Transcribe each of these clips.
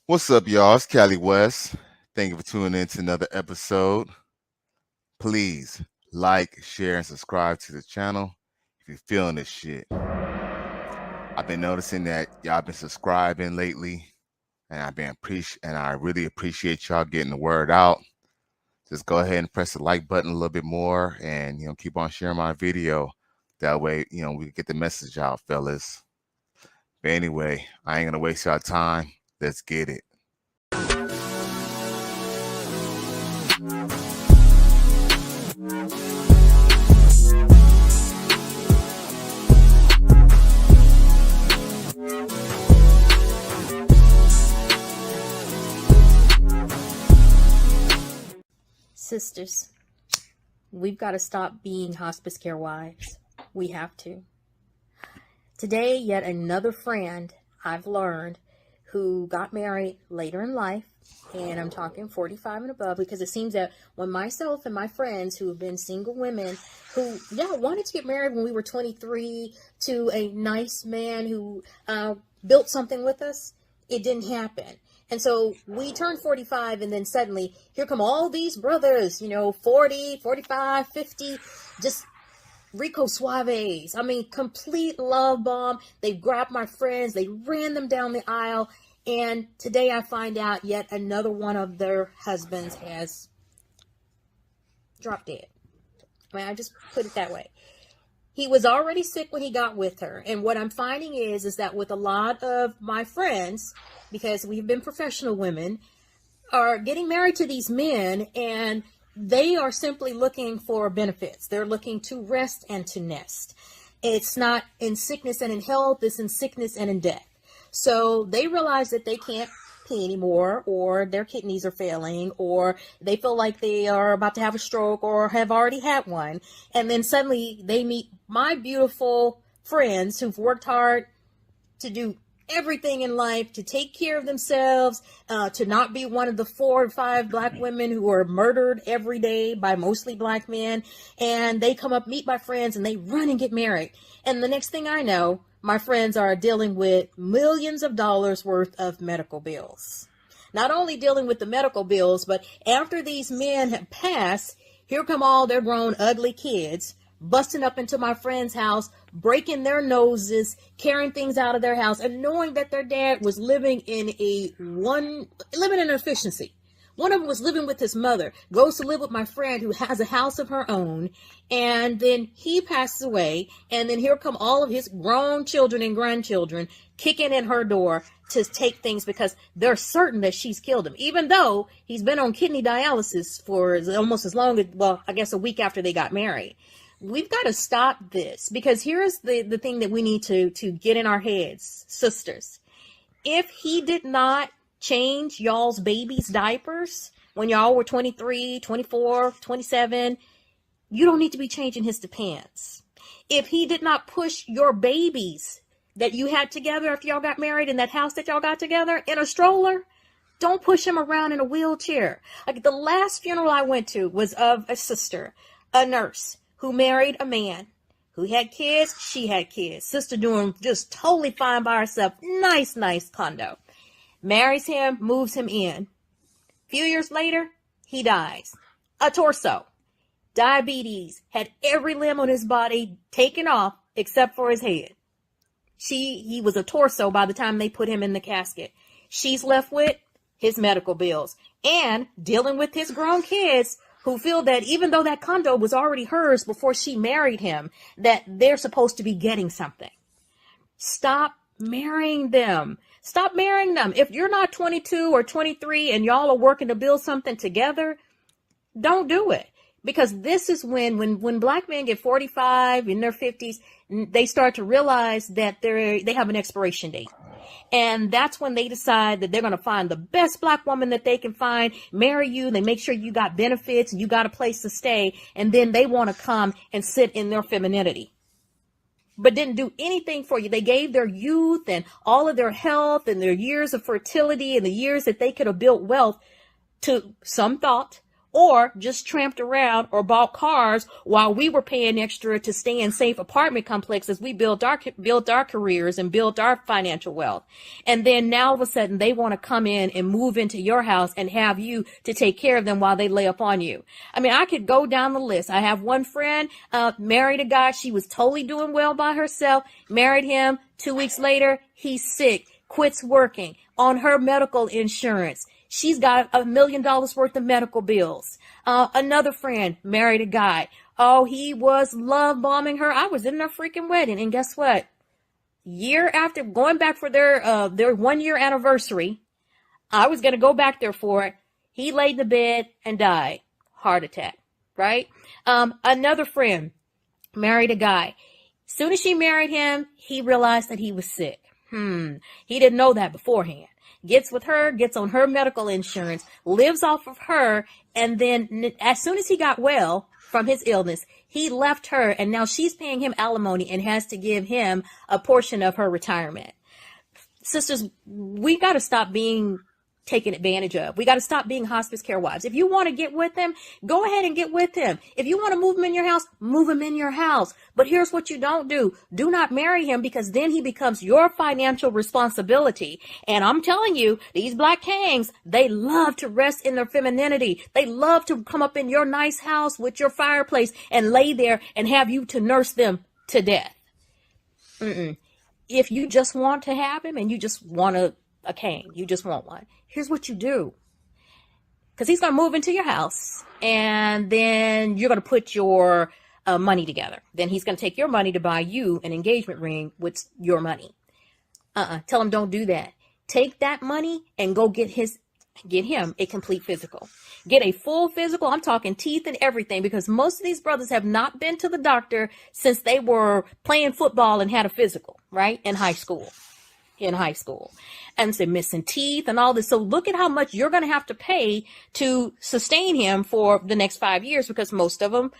What's up, y'all? It's Cali West. Thank you for tuning in to another episode. Please like, share, and subscribe to the channel if you're feeling this shit. I've been noticing that y'all been subscribing lately, and I really appreciate y'all getting the word out. Just go ahead and press the like button a little bit more, and keep on sharing my video. That way, we can get the message out, fellas. But anyway, I ain't gonna waste y'all time. Let's get it. Sisters, we've got to stop being hospice care wives. We have to. Today, yet another friend I've learned who got married later in life, and I'm talking 45 and above, because it seems that when myself and my friends who have been single women who wanted to get married when we were 23 to a nice man who built something with us, it didn't happen. And so we turned 45, and then suddenly here come all these brothers, 40, 45, 50, just Rico Suaves. I mean, complete love bomb. They grabbed my friends. They ran them down the aisle. And today I find out yet another one of their husbands has dropped dead. I mean, I just put it that way. He was already sick when he got with her. And what I'm finding is that with a lot of my friends, because we've been professional women, are getting married to these men, and they are simply looking for benefits. They're looking to rest and to nest. It's not in sickness and in health, it's in sickness and in death. So they realize that they can't pee anymore, or their kidneys are failing, or they feel like they are about to have a stroke or have already had one. And then suddenly they meet my beautiful friends who've worked hard to do everything in life, to take care of themselves, to not be one of the 4 or 5 black women who are murdered every day by mostly black men. And they come up, meet my friends, and they run and get married. And the next thing I know, my friends are dealing with millions of dollars worth of medical bills. Not only dealing with the medical bills, but after these men have passed, here come all their grown ugly kids busting up into my friend's house, breaking their noses, carrying things out of their house, and knowing that their dad was living in efficiency. One of them was living with his mother, goes to live with my friend who has a house of her own, and then he passes away, and then here come all of his grown children and grandchildren kicking in her door to take things because they're certain that she's killed him, even though he's been on kidney dialysis for almost as long as, well, I guess a week after they got married. We've got to stop this, because here's the thing that we need to get in our heads, sisters. If he did not change y'all's babies' diapers when y'all were 23, 24, 27, you don't need to be changing his pants. If he did not push your babies that you had together after y'all got married in that house that y'all got together in a stroller, don't push him around in a wheelchair. Like the last funeral I went to was of a sister, a nurse, who married a man who had kids. She had kids. Sister doing just totally fine by herself. Nice condo. Marries him, moves him in. Few years later, he dies. A torso. Diabetes. Had every limb on his body taken off except for his head. He was a torso by the time they put him in the casket. She's left with his medical bills and dealing with his grown kids, who feel that even though that condo was already hers before she married him, that they're supposed to be getting something. Stop marrying them. Stop marrying them. If you're not 22 or 23 and y'all are working to build something together, don't do it. Because this is when black men get 45 in their 50s, they start to realize that they have an expiration date. And that's when they decide that they're going to find the best black woman that they can find, marry you. They make sure you got benefits and you got a place to stay. And then they want to come and sit in their femininity, but didn't do anything for you. They gave their youth and all of their health and their years of fertility and the years that they could have built wealth to some thought or just tramped around or bought cars while we were paying extra to stay in safe apartment complexes. We built our careers and built our financial wealth. And then now all of a sudden they want to come in and move into your house and have you to take care of them while they lay up on you. I mean, I could go down the list. I have one friend, married a guy. She was totally doing well by herself, married him. 2 weeks later, he's sick, quits working on her medical insurance. She's got $1 million worth of medical bills. Another friend married a guy. Oh, he was love bombing her. I was in their freaking wedding. And guess what? Year after going back for their 1 year anniversary, I was going to go back there for it. He laid in the bed and died. Heart attack, right? Another friend married a guy. Soon as she married him, he realized that he was sick. He didn't know that beforehand. Gets with her, gets on her medical insurance, lives off of her, and then as soon as he got well from his illness, he left her, and now she's paying him alimony and has to give him a portion of her retirement. Sisters, we got to stop being taken advantage of. We got to stop being hospice care wives. If you want to get with him, go ahead and get with him. If you want to move him in your house, move him in your house. But here's what you don't do. Do not marry him, because then he becomes your financial responsibility. And I'm telling you, these black kings, they love to rest in their femininity. They love to come up in your nice house with your fireplace and lay there and have you to nurse them to death. If you just want to have him and you just want a king, you just want one, here's what you do. Because he's going to move into your house, and then you're going to put your money together. Then he's going to take your money to buy you an engagement ring with your money. Tell him don't do that. Take that money and go get him a complete physical. Get a full physical. I'm talking teeth and everything, because most of these brothers have not been to the doctor since they were playing football and had a physical, right? In high school. And they're missing teeth and all this. So look at how much you're going to have to pay to sustain him for the next 5 years, because most of them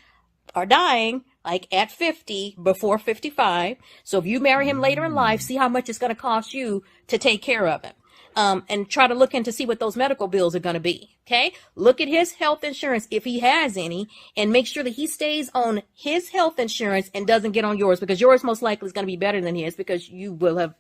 are dying like at 50, before 55. So if you marry him later in life, see how much it's going to cost you to take care of him. And try to look into see what those medical bills are going to be. Okay. Look at his health insurance, if he has any, and make sure that he stays on his health insurance and doesn't get on yours, because yours most likely is going to be better than his, because you will have,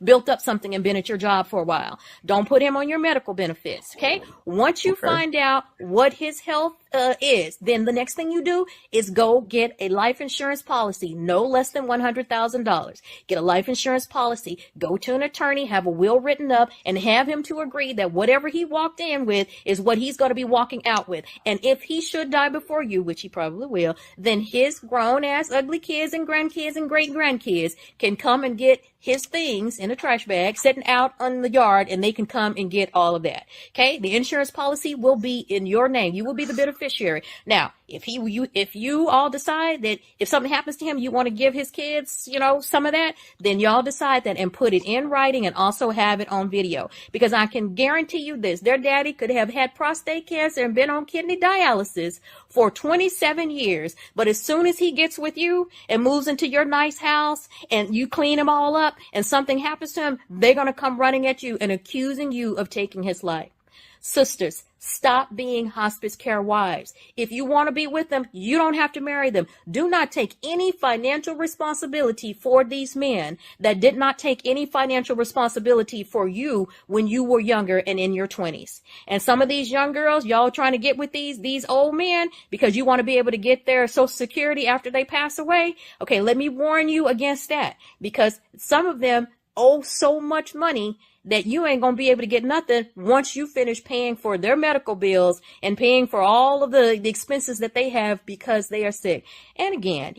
built up something and been at your job for a while. Don't put him on your medical benefits. Okay. Once you find out what his health is, then the next thing you do is go get a life insurance policy, no less than $100,000. Get a life insurance policy, go to an attorney, have a will written up, and have him to agree that whatever he walked in with is what he's going to be walking out with. And if he should die before you, which he probably will, then his grown ass ugly kids and grandkids and great grandkids can come and get his things in a trash bag sitting out on the yard, and they can come and get all of that. Okay. The insurance policy will be in your name. You will be the beneficiary. Now, if you all decide that if something happens to him, you want to give his kids, some of that, then y'all decide that and put it in writing and also have it on video. Because I can guarantee you this, their daddy could have had prostate cancer and been on kidney dialysis for 27 years. But as soon as he gets with you and moves into your nice house and you clean him all up and something happens to him, they're going to come running at you and accusing you of taking his life. Sisters, stop being hospice care wives. If you want to be with them, you don't have to marry them. Do not take any financial responsibility for these men that did not take any financial responsibility for you when you were younger and in your 20s. And some of these young girls, y'all trying to get with these old men because you want to be able to get their Social Security after they pass away. Okay, let me warn you against that, because some of them owe so much money that you ain't going to be able to get nothing once you finish paying for their medical bills and paying for all of the expenses that they have because they are sick. And again,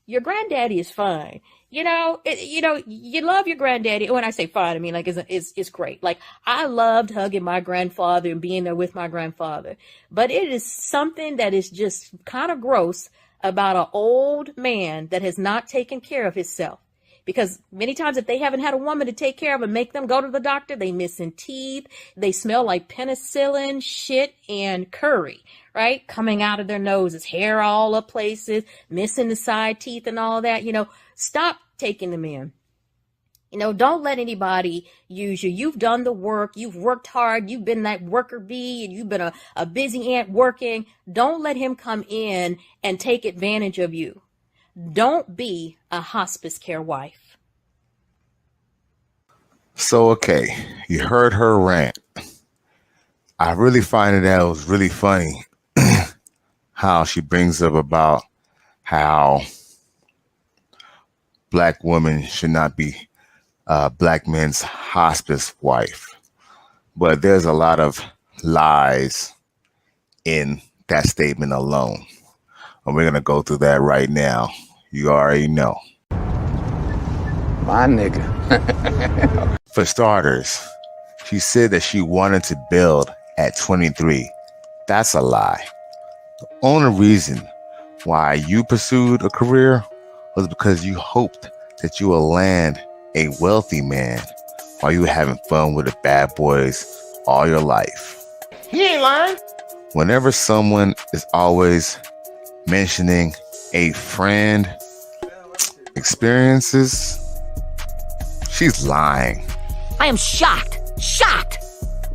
your granddaddy is fine. You love your granddaddy. When I say fine, I mean, like, it's great. Like, I loved hugging my grandfather and being there with my grandfather. But it is something that is just kind of gross about an old man that has not taken care of himself. Because many times if they haven't had a woman to take care of and make them go to the doctor, they missing teeth. They smell like penicillin, shit, and curry, right? Coming out of their noses, hair all up places, missing the side teeth and all that. Stop taking them in. Don't let anybody use you. You've done the work. You've worked hard. You've been that worker bee, and you've been a busy ant working. Don't let him come in and take advantage of you. Don't be a hospice care wife. So, okay, you heard her rant. I really find that it was really funny how she brings up about how black women should not be black men's hospice wife. But there's a lot of lies in that statement alone. And we're going to go through that right now. You already know. My nigga. For starters, she said that she wanted to build at 23. That's a lie. The only reason why you pursued a career was because you hoped that you will land a wealthy man while you were having fun with the bad boys all your life. He ain't lying. Whenever someone is always mentioning a friend experiences, she's lying. I am shocked. Shocked.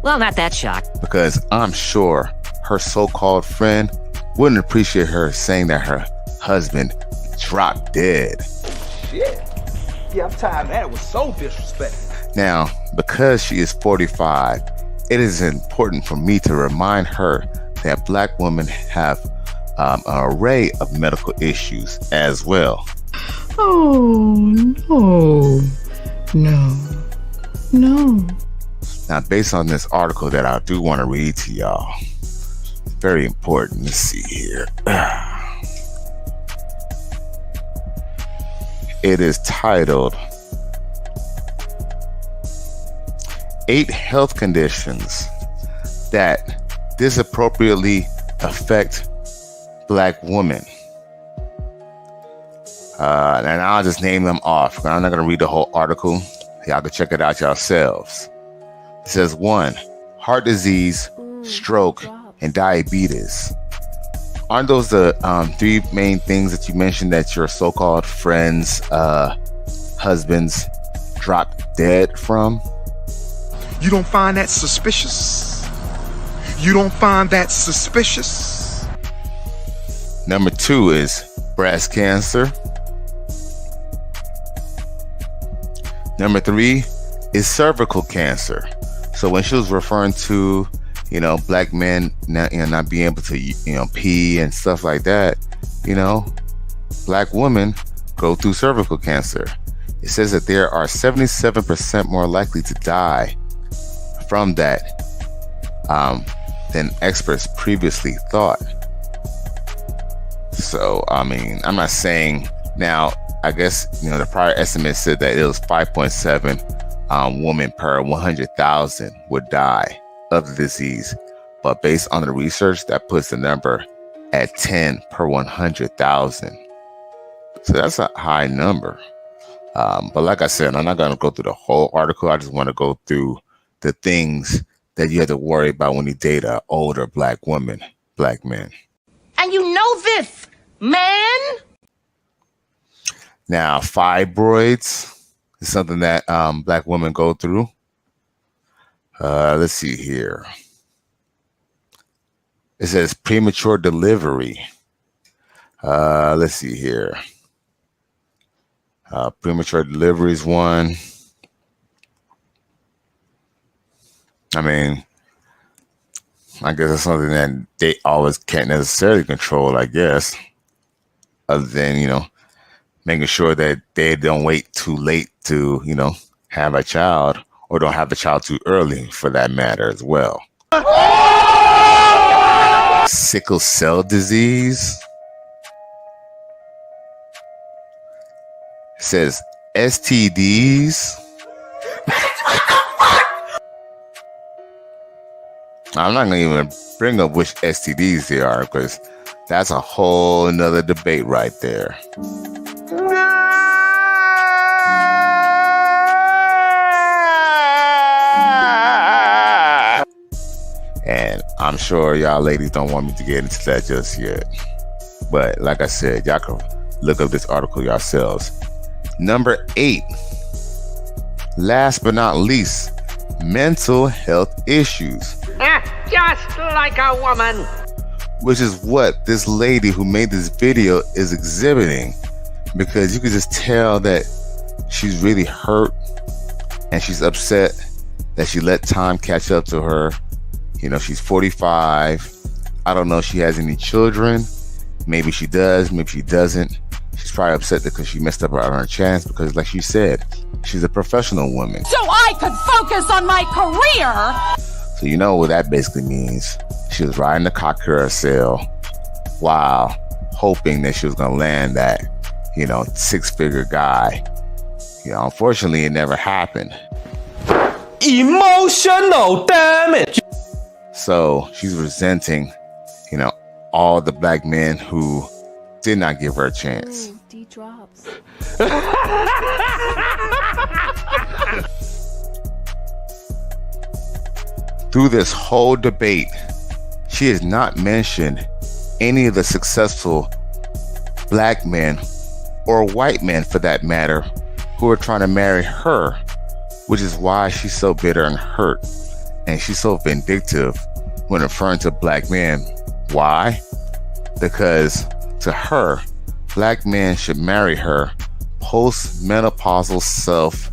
Well, not that shocked. Because I'm sure her so-called friend wouldn't appreciate her saying that her husband dropped dead. Shit. Yeah, I'm tired of that. It was so disrespectful. Now, because she is 45, it is important for me to remind her that black women have an array of medical issues as well. Oh, no. Now, based on this article that I do want to read to y'all, very important. Let's see here. It is titled 8 Health Conditions That Disappropriately Affect Black Women. And I'll just name them off. I'm not going to read the whole article. Y'all can check it out yourselves. It says 1, heart disease, stroke, and diabetes. Aren't those the 3 main things that you mentioned that your so-called friends' husbands dropped dead from? You don't find that suspicious? You don't find that suspicious? Number 2 is breast cancer. Number 3 is cervical cancer. So when she was referring to, black men not being able to, pee and stuff like that, black women go through cervical cancer. It says that there are 77% more likely to die from that than experts previously thought. So, I'm not saying now, I guess, the prior estimate said that it was 5.7 women per 100,000 would die of the disease. But based on the research, that puts the number at 10 per 100,000. So that's a high number. But like I said, I'm not going to go through the whole article. I just want to go through the things that you have to worry about when you date an older black woman, black men. And you know this, man? Now, fibroids is something that black women go through. Let's see here. It says premature delivery. Let's see here. Premature delivery is one. I guess it's something that they always can't necessarily control, I guess. Other than, making sure that they don't wait too late to, have a child, or don't have the child too early for that matter as well. Sickle cell disease. It says STDs. I'm not going to even bring up which STDs they are, because that's a whole nother debate right there. And I'm sure y'all ladies don't want me to get into that just yet. But like I said, y'all can look up this article yourselves. Number 8 Last but not least, mental health issues. Just like a woman. Which is what this lady who made this video is exhibiting, because you can just tell that she's really hurt and she's upset that she let time catch up to her. You know, she's 45. I don't know if she has any children. Maybe she does, maybe she doesn't. She's probably upset because she messed up on her chance, because like she said, she's a professional woman. So I could focus on my career. So you know what that basically means. She was riding the cock carousel while hoping that she was going to land that, you know, 6-figure guy. You know, unfortunately, it never happened. Emotional damage. So she's resenting, you know, all the black men who did not give her a chance. D drops. Through this whole debate, she has not mentioned any of the successful black men, or white men for that matter, who are trying to marry her, which is why she's so bitter and hurt, and she's so vindictive when referring to black men. Why? Because to her, black men should marry her post-menopausal self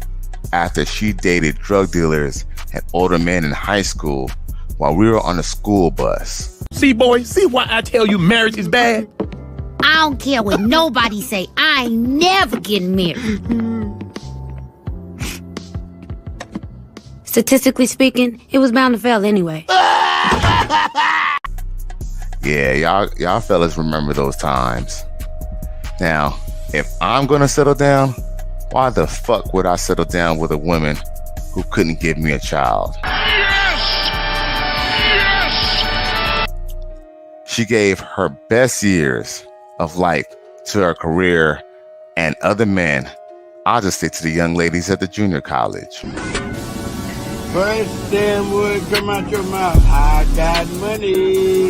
after she dated drug dealers and older men in high school while we were on a school bus. See, boy, see why I tell you marriage is bad? I don't care what nobody say. I ain't never getting married. Statistically speaking, it was bound to fail anyway. Yeah, y'all fellas remember those times. Now, if I'm gonna settle down, why the fuck would I settle down with a woman who couldn't give me a child? She gave her best years of life to her career and other men. I'll just stick to the young ladies at the junior college. First damn word come out your mouth, I got money.